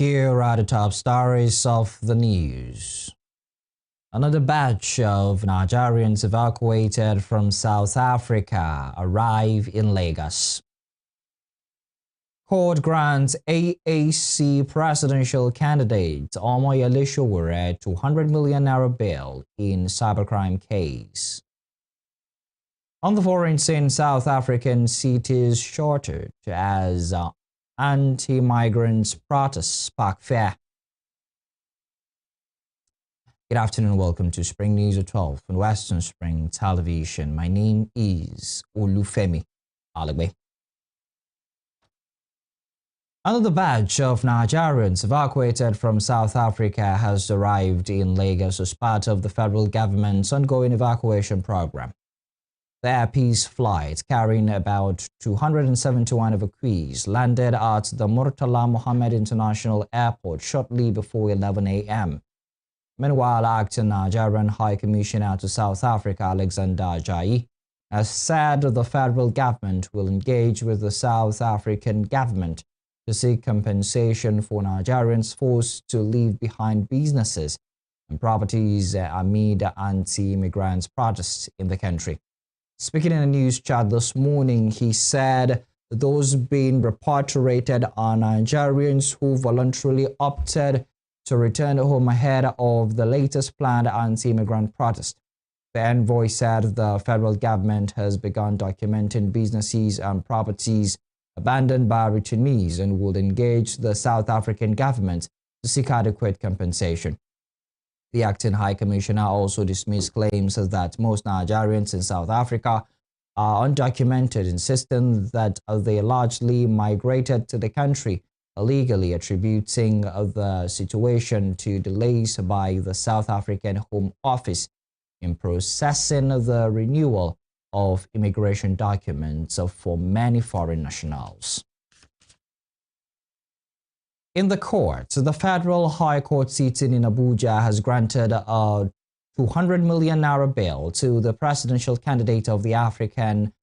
Here are the top stories of the news. Another batch of Nigerians evacuated from South Africa arrive in Lagos. Court grants AAC presidential candidate Omoyele Sowore 200 million naira bail in cybercrime case. On the foreign scene, South African cities shorted as anti-migrants protests spark fear. Good afternoon and welcome to Spring News at 12 on Western Spring Television. My name is Olufemi Alagbe. Another batch of Nigerians evacuated from South Africa has arrived in Lagos as part of the federal government's ongoing evacuation program. The Air Peace flight carrying about 271 evacuees landed at the Murtala Mohammed International Airport shortly before 11 a.m. Meanwhile, acting Nigerian High Commissioner to South Africa, Alexander Ajayi, has said the federal government will engage with the South African government to seek compensation for Nigerians forced to leave behind businesses and properties amid anti-immigrant protests in the country. Speaking in a news chat this morning, he said those being repatriated are Nigerians who voluntarily opted to return home ahead of the latest planned anti-immigrant protest. The envoy said the federal government has begun documenting businesses and properties abandoned by returnees and will engage the South African government to seek adequate compensation. The acting High Commissioner also dismissed claims that most Nigerians in South Africa are undocumented, insisting that they largely migrated to the country illegally, attributing the situation to delays by the South African Home Office in processing the renewal of immigration documents for many foreign nationals. In the court, the Federal High Court sitting in Abuja has granted a 200 million naira bail to the presidential candidate of the African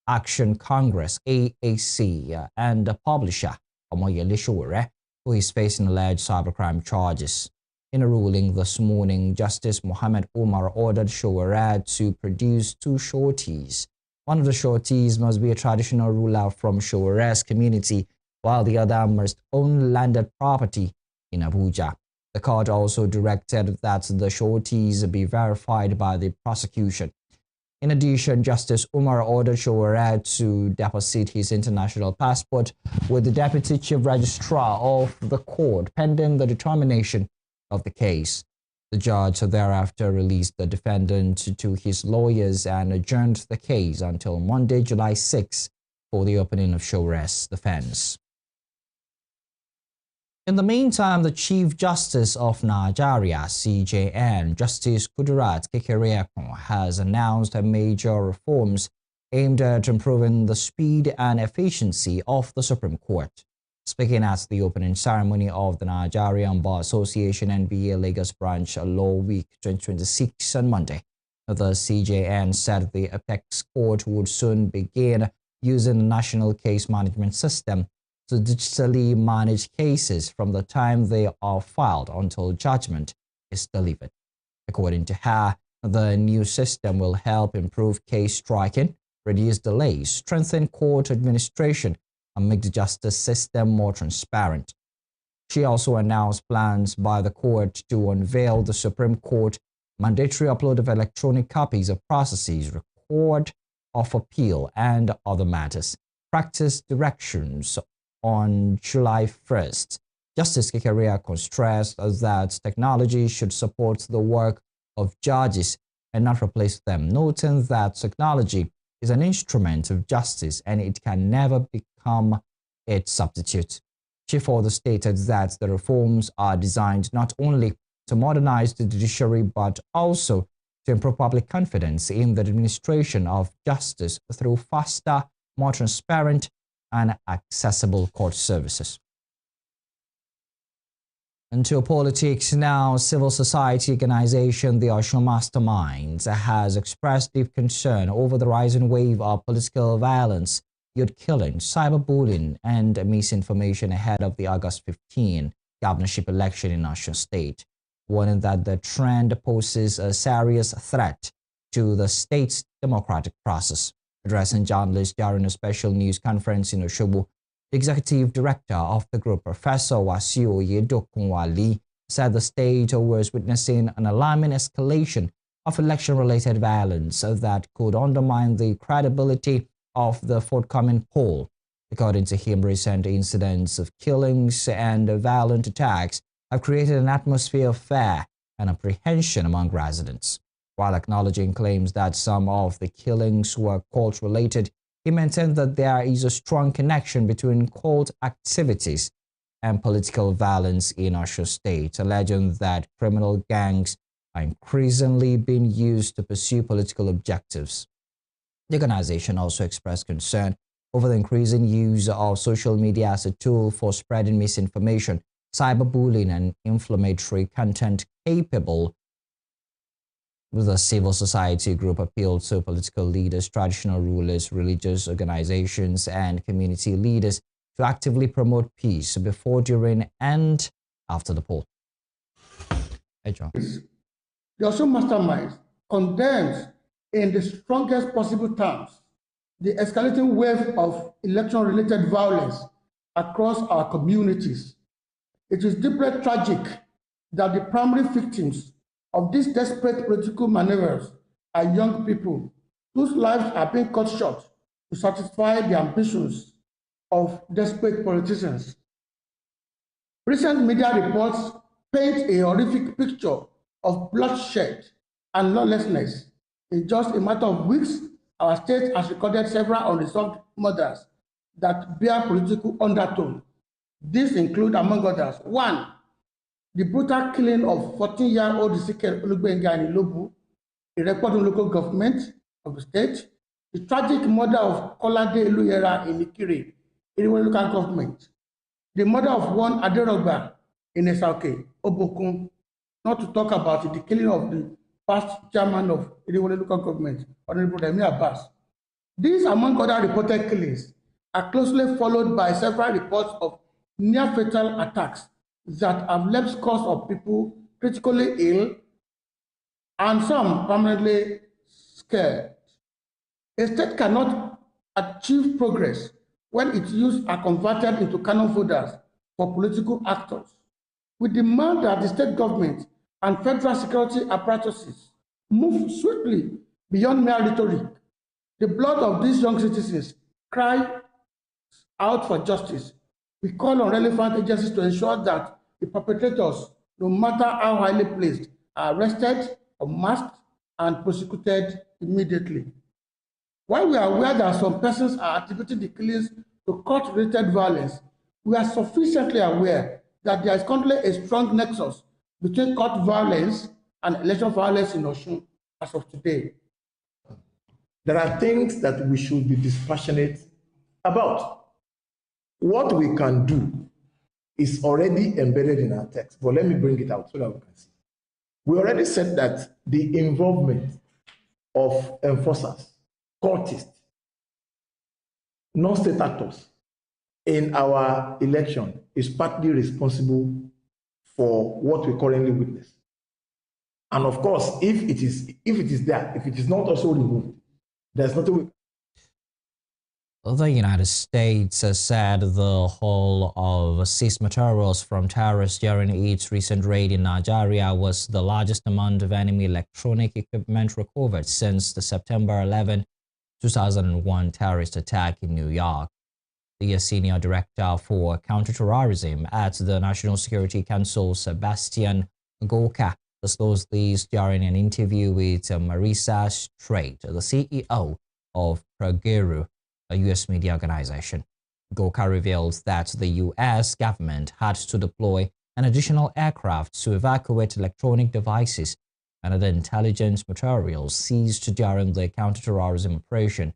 Action Congress, AAC, and the publisher, Omoyele Sowore, who is facing alleged cybercrime charges. In a ruling this morning, Justice Mohammed Umar ordered Sowore to produce two sureties. One of the sureties must be a traditional ruler from Sowore's community, while the other must own landed property in Abuja. The court also directed that the sureties be verified by the prosecution. In addition, Justice Umar ordered Sowore to deposit his international passport with the Deputy Chief Registrar of the court pending the determination of the case. The judge thereafter released the defendant to his lawyers and adjourned the case until Monday, July 6 for the opening of Sowore's defense. In the meantime, the Chief Justice of Nigeria, CJN, Justice Kudirat Kekereekun, has announced major reforms aimed at improving the speed and efficiency of the Supreme Court. Speaking at the opening ceremony of the Nigerian Bar Association NBA Lagos Branch Law Week 2026 on Monday, the CJN said the Apex Court would soon begin using the National Case Management System to digitally manage cases from the time they are filed until judgment is delivered. According to her, the new system will help improve case striking, reduce delays, strengthen court administration, and make the justice system more transparent. She also announced plans by the court to unveil the Supreme Court mandatory upload of electronic copies of processes, record of appeal, and other matters. Practice directions on July 1st. Justice Kekereekun stressed that technology should support the work of judges and not replace them, noting that technology is an instrument of justice and it can never become its substitute. She further stated that the reforms are designed not only to modernize the judiciary but also to improve public confidence in the administration of justice through faster, more transparent, and accessible court services. Into politics now, civil society organization the Osun Masterminds has expressed deep concern over the rising wave of political violence, youth killing, cyberbullying, and misinformation ahead of the August 15 Governorship Election in Osun State, warning that the trend poses a serious threat to the state's democratic process. Addressing journalists during a special news conference in Osogbo, the executive director of the group, Professor Wasiu Oyedokunwale, said the state was witnessing an alarming escalation of election-related violence that could undermine the credibility of the forthcoming poll. According to him, recent incidents of killings and violent attacks have created an atmosphere of fear and apprehension among residents. While acknowledging claims that some of the killings were cult-related, he maintained that there is a strong connection between cult activities and political violence in Osun State, alleging that criminal gangs are increasingly being used to pursue political objectives. The organization also expressed concern over the increasing use of social media as a tool for spreading misinformation, cyberbullying, and inflammatory content capable. The civil society group appealed to political leaders, traditional rulers, religious organizations, and community leaders to actively promote peace before, during, and after the poll. Hey, John. The Osun Masterminds condemns in the strongest possible terms the escalating wave of election-related violence across our communities. It is deeply tragic that the primary victims of these desperate political maneuvers are young people whose lives are being cut short to satisfy the ambitions of desperate politicians. Recent media reports paint a horrific picture of bloodshed and lawlessness. In just a matter of weeks, our state has recorded several unresolved murders that bear political undertone. These include, among others, 1. The brutal killing of 14-year-old Ezekiel Olugbenga in Ilobu, a reporting local government of the state. The tragic murder of Kolade Eluyera in Ikire, Iriwe local government. The murder of one Aderogba in Esauke, Obokun, not to talk about the killing of the past chairman of Iriwe local government, Honorable Remi Abbas. These, among other reported killings, are closely followed by several reports of near-fatal attacks that have left scores of people critically ill and some permanently scared. A state cannot achieve progress when its youth are converted into cannon fodder for political actors. We demand that the state government and federal security apparatuses move swiftly beyond mere rhetoric. The blood of these young citizens cry out for justice. We call on relevant agencies to ensure that the perpetrators, no matter how highly placed, are arrested, unmasked, and prosecuted immediately. While we are aware that some persons are attributing the killings to court-related violence, we are sufficiently aware that there is currently a strong nexus between court violence and election violence in Osun as of today. There are things that we should be dispassionate about. What we can do is already embedded in our text, but let me bring it out so that we can see. We already said that the involvement of enforcers, courtists, non-state actors in our election is partly responsible for what we currently witness. And of course, if it is there, if it is not also removed, there's nothing. The United States has said the haul of seized materials from terrorists during its recent raid in Nigeria was the largest amount of enemy electronic equipment recovered since the September 11, 2001 terrorist attack in New York. The senior director for counterterrorism at the National Security Council, Sebastian Gorka, disclosed this during an interview with Marisa Strait, the CEO of Prevails, a U.S. media organization. Gorka reveals that the U.S. government had to deploy an additional aircraft to evacuate electronic devices and other intelligence materials seized during the counterterrorism operation,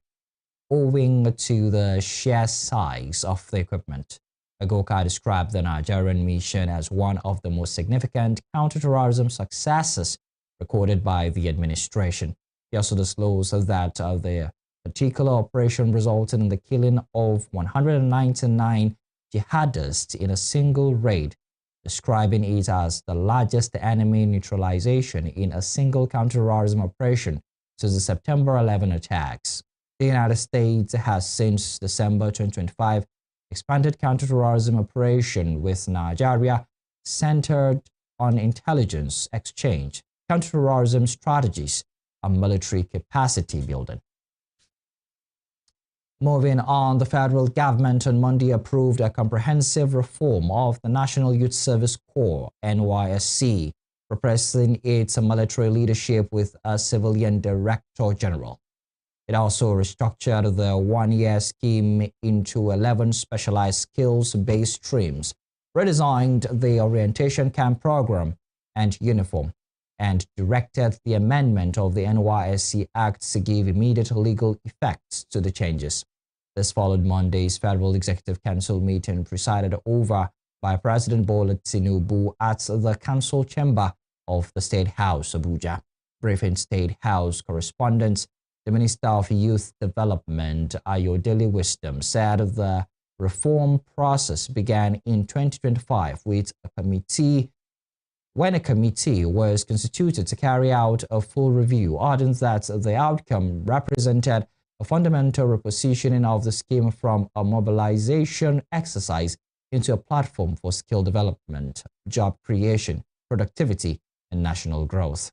owing to the sheer size of the equipment. Gorka described the Nigerian mission as one of the most significant counterterrorism successes recorded by the administration. He also disclosed that the particular operation resulted in the killing of 199 jihadists in a single raid describing it as the largest enemy neutralization in a single counter-terrorism operation since the September 11 attacks. The United States has since December 2025 expanded counter-terrorism operation with Nigeria centered on intelligence exchange, counter-terrorism strategies, and military capacity building. Moving on, the federal government on Monday approved a comprehensive reform of the National Youth Service Corps (NYSC), replacing its military leadership with a civilian director general. It also restructured the one-year scheme into 11 specialized skills-based streams, redesigned the orientation camp program and uniform, and directed the amendment of the NYSC Act to give immediate legal effect to the changes. This followed Monday's Federal Executive Council meeting presided over by President Bola Tinubu at the Council Chamber of the State House, Abuja. Briefing State House correspondents, the Minister of Youth Development, Ayodele Wisdom, said the reform process began in 2025 with a committee was constituted to carry out a full review, adding that the outcome represented a fundamental repositioning of the scheme from a mobilization exercise into a platform for skill development, job creation, productivity, and national growth.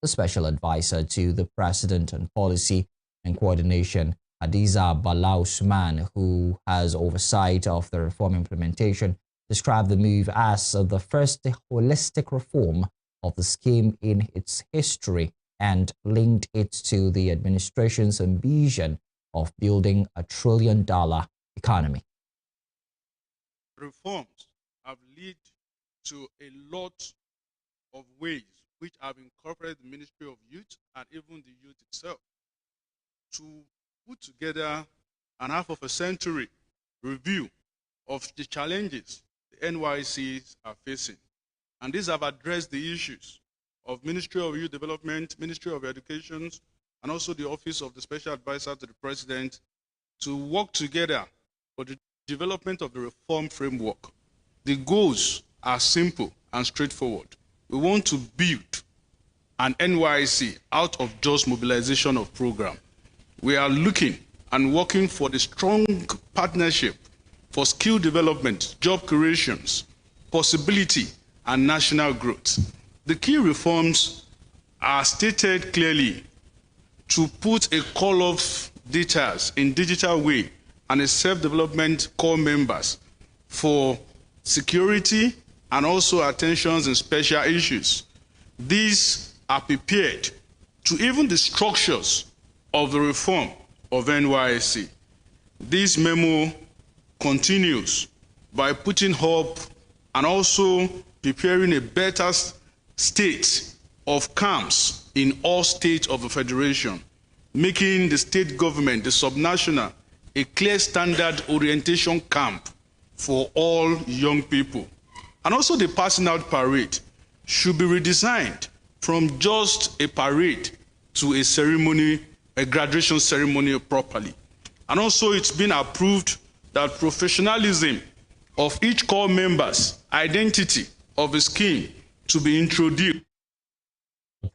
The Special Advisor to the President on Policy and Coordination, Hadiza Bala Usman, who has oversight of the reform implementation, described the move as the first holistic reform of the scheme in its history and linked it to the administration's ambition of building a $1 trillion economy. Reforms have led to a lot of ways which have incorporated the Ministry of Youth and even the youth itself to put together an half-of-a-century review of the challenges the NYCs are facing. And these have addressed the issues of Ministry of Youth Development, Ministry of Education, and also the Office of the Special Advisor to the President to work together for the development of the reform framework. The goals are simple and straightforward. We want to build an NYC out of just mobilization of program. We are looking and working for the strong partnership for skill development, job creations, possibility, and national growth. The key reforms are stated clearly to put a call of details in digital way and a self-development core members for security and also attentions in special issues. These are prepared to even the structures of the reform of NYSC. This memo continues by putting hope and also preparing a better state of camps in all states of the Federation, making the state government, the subnational, a clear standard orientation camp for all young people. And also the passing out parade should be redesigned from just a parade to a ceremony, a graduation ceremony properly. And also it's been approved that professionalism of each core member's identity of a scheme to be introduced.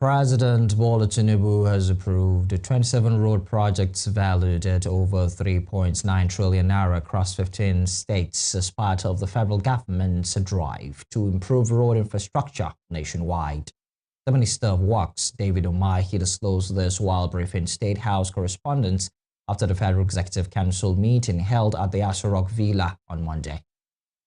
President Bola Tinubu has approved 27 road projects valued at over 3.9 trillion naira across 15 states as part of the federal government's drive to improve road infrastructure nationwide. The Minister of Works, David Umahi, disclosed this while briefing State House correspondents after the Federal Executive Council meeting held at the Aso Rock Villa on Monday.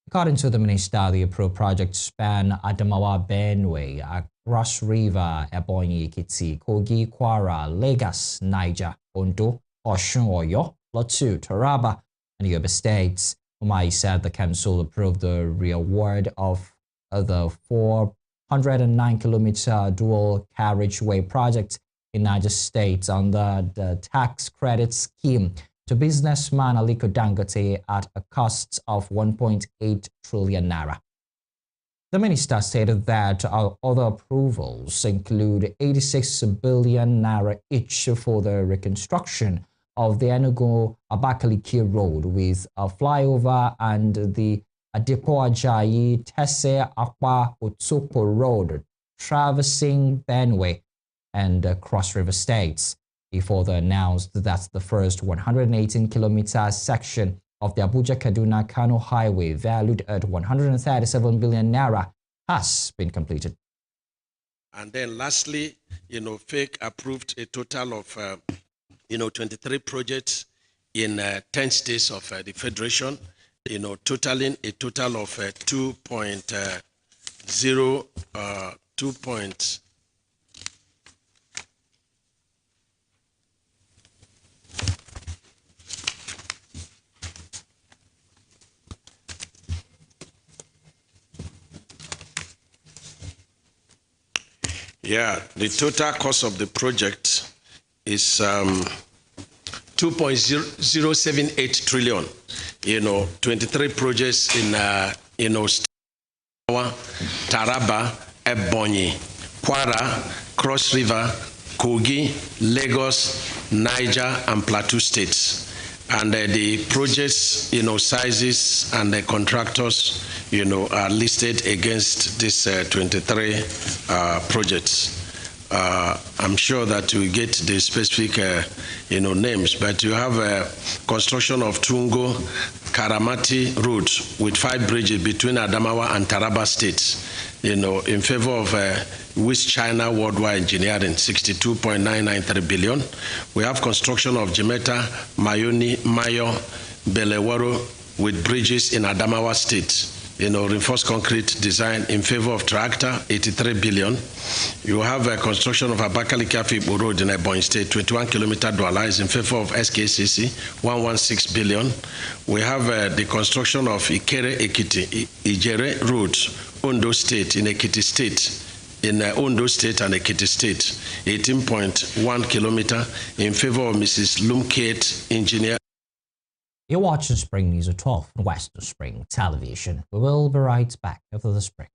According to the minister, the approved projects span Adamawa, Benue, Cross River, Ebonyi, Ekiti, Kogi, Kwara, Lagos, Niger, Ondo, Osun, Oyo, Plateau, Taraba, and the other states. Umahi said the council approved the reaward of the 409-kilometer dual carriageway project in Niger State under the tax credit scheme to businessman Aliko Dangote at a cost of 1.8 trillion naira. The minister stated that other approvals include 86 billion naira each for the reconstruction of the Enugu-Abakaliki road with a flyover and the Adepo Ajayi Tese Akwa Utsupo Road, traversing Benue and Cross River states. He further announced that the first 118-kilometer section of the Abuja-Kaduna-Kano Highway, valued at 137 billion naira, has been completed. And then lastly, FAKE approved a total of, 23 projects in 10 states of the Federation, totaling a total of the total cost of the project is 2.078 trillion. 23 projects in Taraba, Ebonyi, Kwara, Cross River, Kogi, Lagos, Niger, and Plateau states. And the projects, sizes and the contractors, are listed against these 23 projects. I'm sure that you get the specific, names, but you have construction of Tungo Karamati Road with 5 bridges between Adamawa and Taraba states, in favor of West China Worldwide Engineering, 62.993 billion. We have construction of Jimeta, Mayoni, Mayo, Belewaro with bridges in Adamawa state. Reinforced concrete design in favor of Tractor, 83 billion. You have a construction of Abakaliki-Afikpo Road in Ebonyi State, 21-kilometer Douala is in favor of SKCC, 116 billion. We have the construction of Ikere-Ekiti, Ijere Road, Ondo State, in Ekiti State, in Ondo State and Ekiti State, 18.1 kilometer in favor of Mrs. Lumkate Engineer. You're watching Spring News at 12 on Western Spring Television. We will be right back after this break.